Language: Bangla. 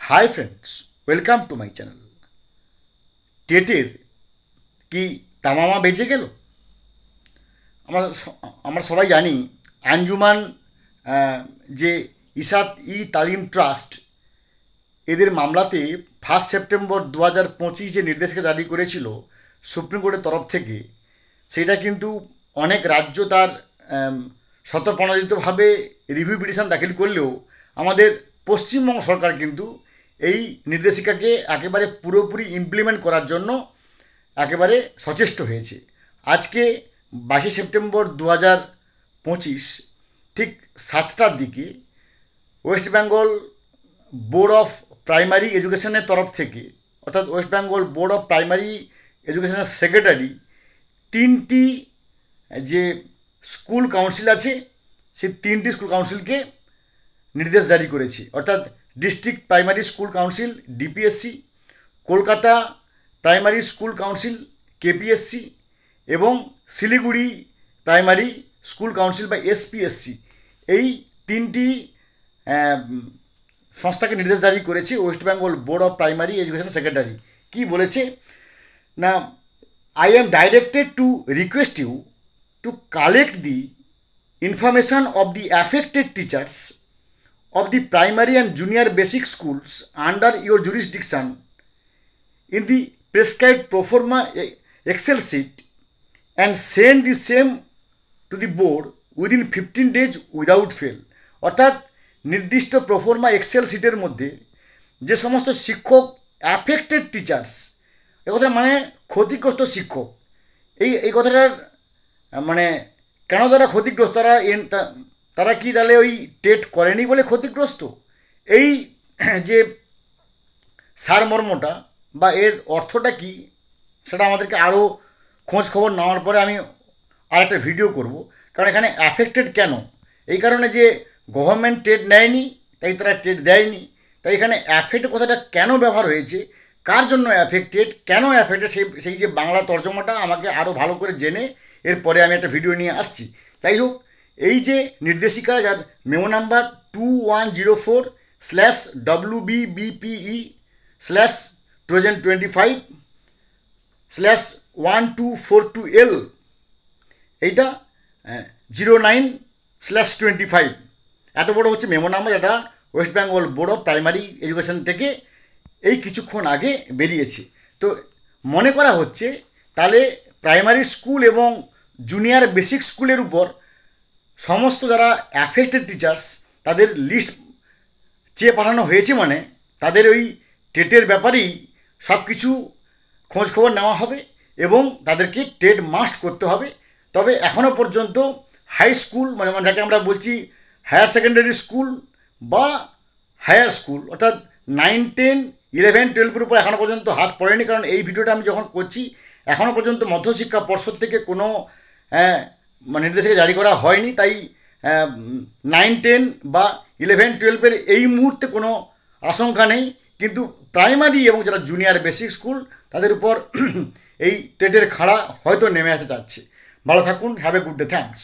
High friends, welcome to my channel. টেটের কি তামামা বেঁচে গেল? আমরা আমরা সবাই জানি আঞ্জুমান যে ইসাত ই তালিম ট্রাস্ট এদের মামলাতে 1 সেপ্টেম্বর 2025 যে নির্দেশিকা জারি করেছিল সুপ্রিম কোর্টের তরফ থেকে, সেটা কিন্তু অনেক রাজ্য তার স্বতঃপ্রণোদিতভাবে রিভিউ পিটিশন দাখিল করলেও আমাদের পশ্চিমবঙ্গ সরকার কিন্তু এই নির্দেশিকাকে একেবারে পুরোপুরি ইমপ্লিমেন্ট করার জন্য একেবারে সচেষ্ট হয়েছে। আজকে 22 সেপ্টেম্বর 2025 ঠিক 7টার দিকে West Bengal board of primary এডুকেশনের তরফ থেকে, অর্থাৎ West Bengal board of primary এডুকেশনের সেক্রেটারি 3টি যে স্কুল কাউন্সিল আছে সেই 3টি স্কুল কাউন্সিলকে নির্দেশ জারি করেছে, অর্থাৎ district primary school council DPSC, Kolkata primary school council KPSC এবং শিলিগুড়ি প্রাইমারি স্কুল কাউন্সিল বা এসপিএসসি, এই 3টি সংস্থাকে নির্দেশ জারি করেছে West Bengal board of primary education secretary. কি বলেছে না, I am directed to request you to collect the information of the affected teachers of the primary and junior basic schools under your jurisdiction in the prescribed pro forma Excel sheet and send the same to the board within 15 days without fail। অর্থাৎ নির্দিষ্ট প্রোফর্মা এক্সেল শিটের মধ্যে যে সমস্ত শিক্ষক অ্যাফেক্টেড টিচার্স, এ কথা মানে ক্ষতিগ্রস্ত শিক্ষক, এই কথাটার মানে কেন তারা ক্ষতিগ্রস্ত, তারা কি তাহলে ওই টেট করেনি বলে ক্ষতিগ্রস্ত? এই যে সারমর্মটা বা এর অর্থটা কি সেটা আমাদেরকে আরও খোঁজ খবর নেওয়ার পরে আমি আরেকটা ভিডিও করব। কারণ এখানে অ্যাফেক্টেড কেন, এই কারণে যে গভর্নমেন্ট টেট নেয়নি তাই তারা টেট দেয়নি, তাই এখানে অ্যাফেক্টেড কথাটা কেন ব্যবহার হয়েছে, কার জন্য অ্যাফেক্টেড, কেন অ্যাফেক্টেড, সেই যে বাংলা তর্জমাটা আমাকে আরও ভালো করে জেনে এরপরে আমি একটা ভিডিও নিয়ে আসছি। যাই হোক, এই যে নির্দেশিকা যার মেমো নাম্বার 2104/WBBPE/2025/1242L, এইটা 09/25, এত বড় হচ্ছে মেমো নাম্বার, যেটা West Bengal board of primary education থেকে এই কিছুক্ষণ আগে বেরিয়েছে। তো মনে করা হচ্ছে তাহলে প্রাইমারি স্কুল এবং জুনিয়র বেসিক স্কুলের উপর সমস্ত যারা অ্যাফেক্টেড টিচার্স তাদের লিস্ট চেয়ে পাঠানো হয়েছে, মানে তাদের ওই টেটের ব্যাপারেই সব কিছু খোঁজখবর নেওয়া হবে এবং তাদেরকে টেট মাস্ট করতে হবে। তবে এখনও পর্যন্ত হাই স্কুল মানে যাকে আমরা বলছি হায়ার সেকেন্ডারি স্কুল বা হায়ার স্কুল, অর্থাৎ 9, 10, 11, 12-এর উপর এখনও পর্যন্ত হাত পড়েনি। কারণ এই ভিডিওটা আমি যখন করছি এখনও পর্যন্ত মধ্যশিক্ষা পর্ষদ থেকে কোনো নির্দেশিকা জারি করা হয়নি, তাই 9, 10 বা 11, 12-এর এই মুহূর্তে কোনো আশঙ্কা নেই। কিন্তু প্রাইমারি এবং যারা জুনিয়র বেসিক স্কুল তাদের উপর এই টেটের খাড়া হয়তো নেমে আসতে যাচ্ছে। ভালো থাকুন, have a good day, thanks.